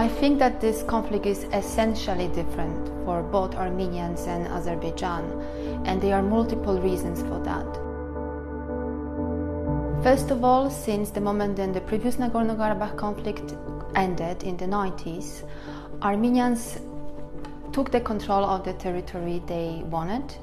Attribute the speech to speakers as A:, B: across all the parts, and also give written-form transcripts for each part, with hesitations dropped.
A: I think that this conflict is essentially different for both Armenians and Azerbaijan, and there are multiple reasons for that. First of all, since the moment when the previous Nagorno-Karabakh conflict ended in the 90s, Armenians took the control of the territory they wanted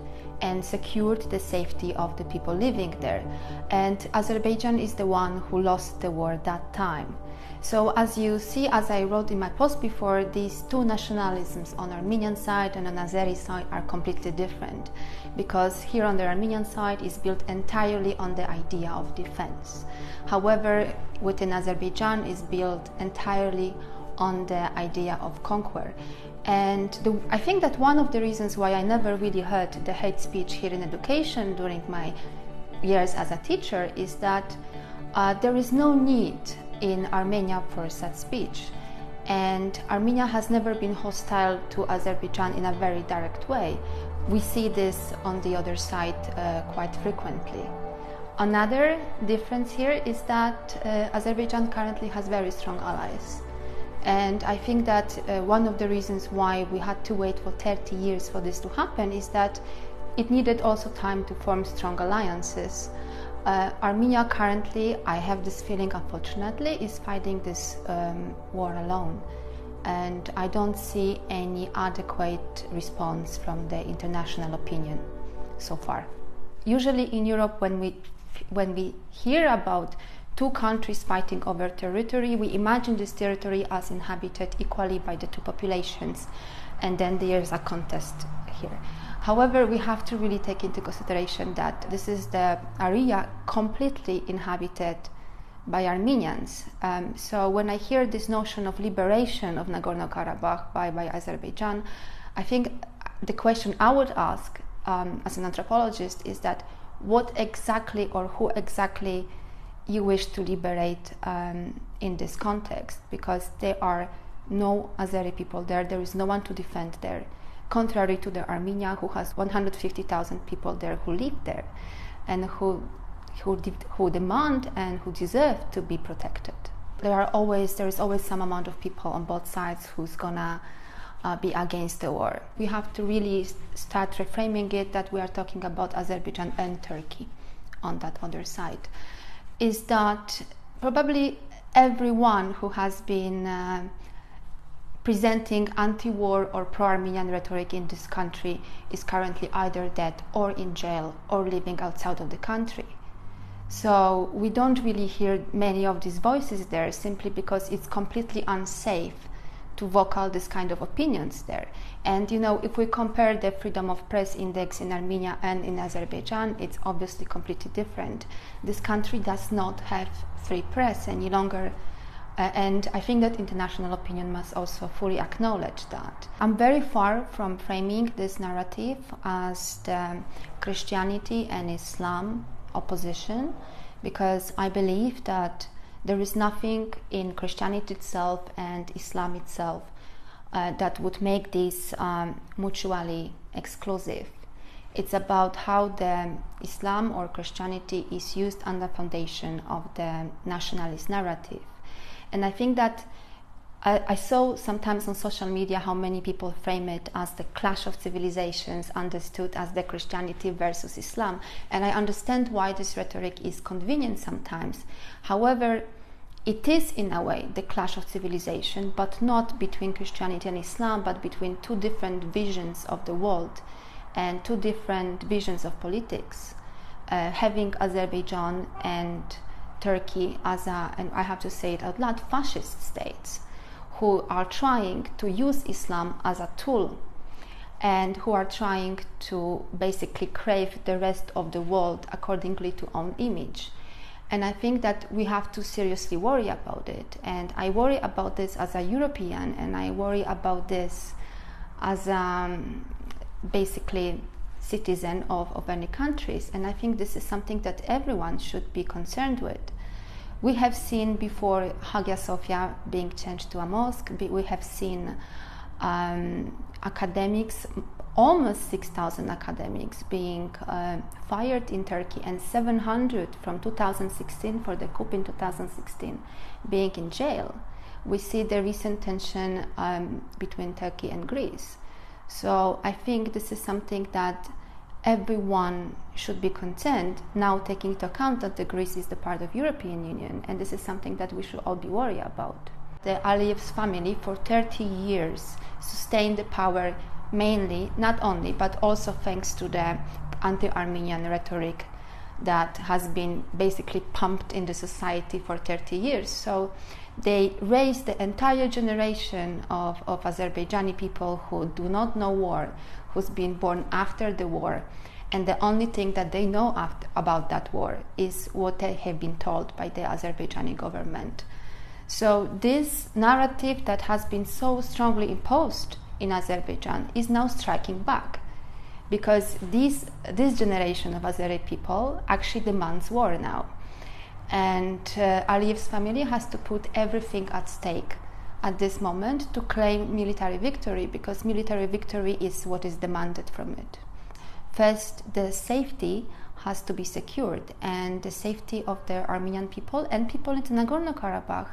A: and secured the safety of the people living there. And Azerbaijan is the one who lost the war that time. So as you see, as I wrote in my post before, these two nationalisms on Armenian side and on Azeri side are completely different, because here on the Armenian side is built entirely on the idea of defense. However, within Azerbaijan is built entirely on the idea of conquer. And I think that one of the reasons why I never really heard the hate speech here in education during my years as a teacher is that there is no need in Armenia for such speech. And Armenia has never been hostile to Azerbaijan in a very direct way. We see this on the other side quite frequently. Another difference here is that Azerbaijan currently has very strong allies. And I think that one of the reasons why we had to wait for 30 years for this to happen is that it needed also time to form strong alliances. Armenia currently, I have this feeling unfortunately, is fighting this war alone. And I don't see any adequate response from the international opinion so far. Usually in Europe, when we hear about two countries fighting over territory, we imagine this territory as inhabited equally by the two populations, and then there's a contest here. However, we have to really take into consideration that this is the area completely inhabited by Armenians. So when I hear this notion of liberation of Nagorno-Karabakh by Azerbaijan, I think the question I would ask as an anthropologist is that what exactly or who exactly you wish to liberate in this context, because there are no Azeri people there, there is no one to defend there, contrary to the Armenia, who has 150,000 people there who live there and who demand and who deserve to be protected. There is always some amount of people on both sides who's gonna be against the war. We have to really start reframing it that we are talking about Azerbaijan and Turkey on that other side. Is that probably everyone who has been presenting anti-war or pro-Armenian rhetoric in this country is currently either dead or in jail or living outside of the country. So we don't really hear many of these voices there simply because it's completely unsafe to vocal this kind of opinions there. And you know, if we compare the freedom of press index in Armenia and in Azerbaijan, it's obviously completely different. This country does not have free press any longer. And I think that international opinion must also fully acknowledge that. I'm very far from framing this narrative as the Christianity and Islam opposition, because I believe that there is nothing in Christianity itself and Islam itself that would make this mutually exclusive. It's about how the Islam or Christianity is used on the foundation of the nationalist narrative. And I think that I saw sometimes on social media how many people frame it as the clash of civilizations understood as the Christianity versus Islam. And I understand why this rhetoric is convenient sometimes. However, it is in a way the clash of civilization, but not between Christianity and Islam, but between two different visions of the world and two different visions of politics. Having Azerbaijan and Turkey as and I have to say it out loud, fascist states who are trying to use Islam as a tool and who are trying to basically crave the rest of the world accordingly to own image. And I think that we have to seriously worry about it. And I worry about this as a European, and I worry about this as a basically citizen of any countries. And I think this is something that everyone should be concerned with. We have seen before Hagia Sophia being changed to a mosque. We have seen academics, almost 6,000 academics being fired in Turkey, and 700 from 2016 for the coup in 2016 being in jail. we see the recent tension between Turkey and Greece. So I think this is something that everyone should be concerned, now taking into account that the Greece is the part of European Union, and this is something that we should all be worried about. The Aliyev's family for 30 years sustained the power mainly, not only, but also thanks to the anti-Armenian rhetoric that has been basically pumped in the society for 30 years. So they raised the entire generation of Azerbaijani people who do not know war, who's been born after the war, and the only thing that they know about that war is what they have been told by the Azerbaijani government. So this narrative that has been so strongly imposed in Azerbaijan is now striking back, because this generation of Azeri people actually demands war now. And Aliyev's family has to put everything at stake at this moment to claim military victory, because military victory is what is demanded from it. First, the safety has to be secured, and the safety of the Armenian people and people in Nagorno-Karabakh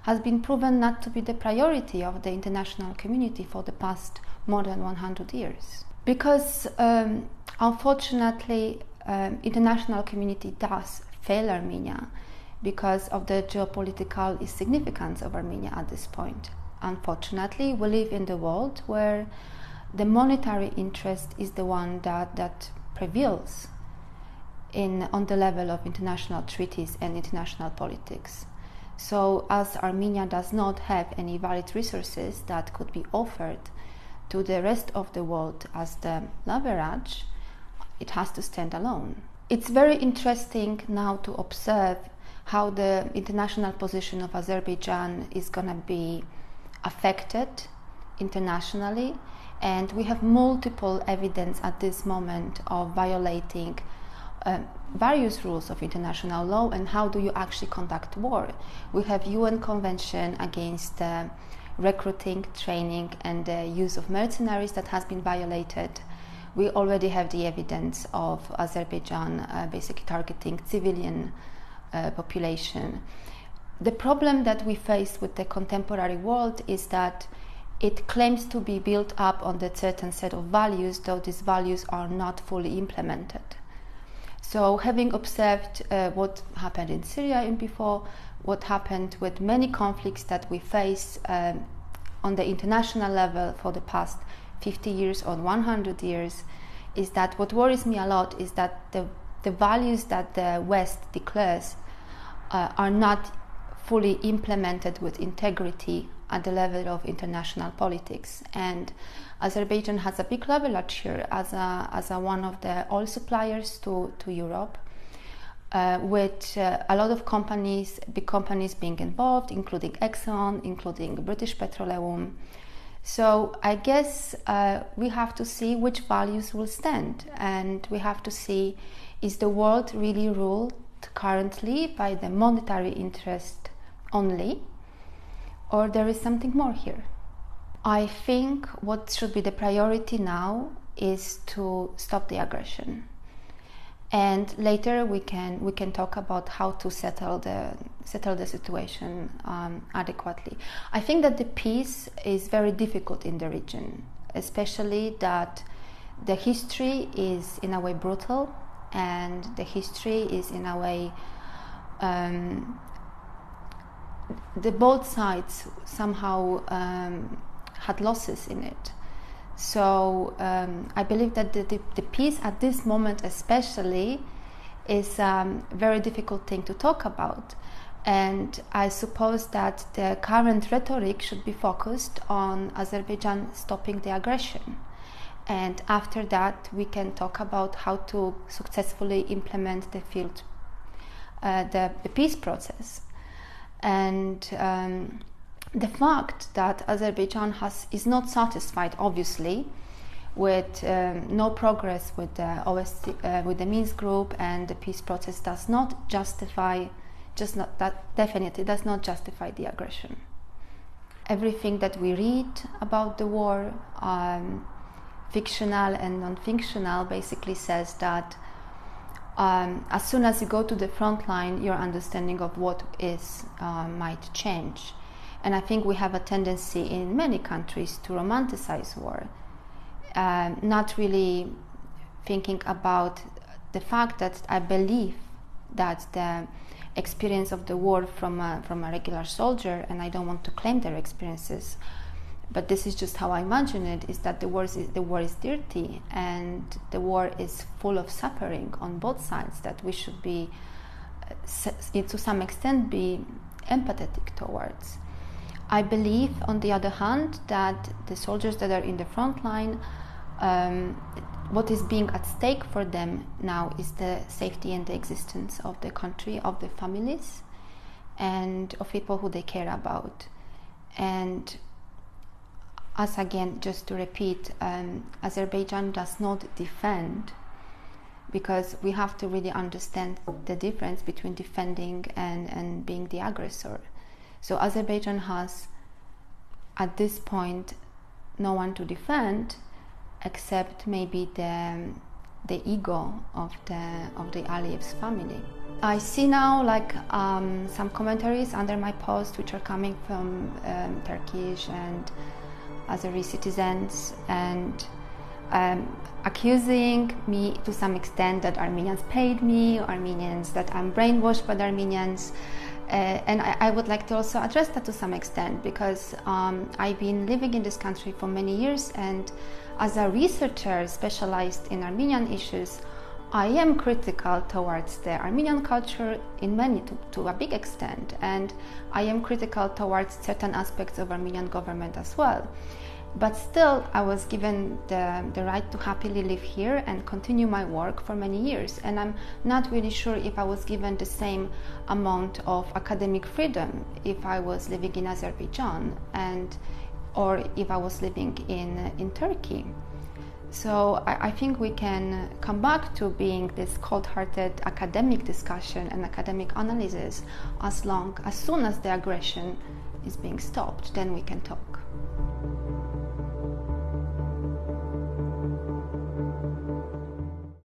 A: has been proven not to be the priority of the international community for the past more than 100 years. Because unfortunately, international community does fail Armenia because of the geopolitical insignificance of Armenia at this point. Unfortunately, we live in the world where the monetary interest is the one that prevails on the level of international treaties and international politics. So as Armenia does not have any valid resources that could be offered to the rest of the world as the leverage, it has to stand alone. It's very interesting now to observe how the international position of Azerbaijan is going to be affected internationally, and we have multiple evidence at this moment of violating various rules of international law and how do you actually conduct war. We have UN Convention against recruiting, training and the use of mercenaries that has been violated. We already have the evidence of Azerbaijan basically targeting civilian population. The problem that we face with the contemporary world is that it claims to be built up on a certain set of values, though these values are not fully implemented. So having observed what happened in Syria and before, what happened with many conflicts that we face on the international level for the past 50 years or 100 years, is that what worries me a lot is that the values that the West declares are not fully implemented with integrity at the level of international politics. And Azerbaijan has a big leverage here as a one of the oil suppliers to Europe, with a lot of companies, big companies being involved, including Exxon, including British Petroleum. So I guess we have to see which values will stand, and we have to see, is the world really ruled currently by the monetary interest only, or there is something more here? I think what should be the priority now is to stop the aggression, and later we can talk about how to settle the situation adequately. I think that the peace is very difficult in the region, especially that the history is in a way brutal, and the history is in a way the both sides somehow had losses in it. So I believe that the peace at this moment especially is a very difficult thing to talk about, and I suppose that the current rhetoric should be focused on Azerbaijan stopping the aggression, and after that we can talk about how to successfully implement the peace process. And the fact that Azerbaijan is not satisfied, obviously, with no progress with the OSCE, with the Minsk group, and the peace process does not justify, definitely does not justify the aggression. Everything that we read about the war, fictional and non-fictional, basically says that as soon as you go to the front line, your understanding of what is might change. And I think we have a tendency in many countries to romanticize war, not really thinking about the fact that I believe that the experience of the war from a regular soldier, and I don't want to claim their experiences, but this is just how I imagine it, is that the war is dirty and the war is full of suffering on both sides that we should be, to some extent, be empathetic towards. I believe, on the other hand, that the soldiers that are in the front line, what is being at stake for them now is the safety and the existence of the country, of the families, and of people who they care about. And as again, just to repeat, Azerbaijan does not defend, because we have to really understand the difference between defending and being the aggressor. So Azerbaijan has, at this point, no one to defend except maybe the ego of the Aliyev's family. I see now some commentaries under my post which are coming from Turkish and Azeri citizens, and accusing me to some extent that Armenians paid me, Armenians, that I'm brainwashed by the Armenians. And I would like to also address that to some extent, because I've been living in this country for many years, and as a researcher specialized in Armenian issues, I am critical towards the Armenian culture to a big extent, and I am critical towards certain aspects of Armenian government as well. But still, I was given the right to happily live here and continue my work for many years. And I'm not really sure if I was given the same amount of academic freedom if I was living in Azerbaijan or if I was living in Turkey. So I think we can come back to being this cold-hearted academic discussion and academic analysis as soon as the aggression is being stopped, then we can talk.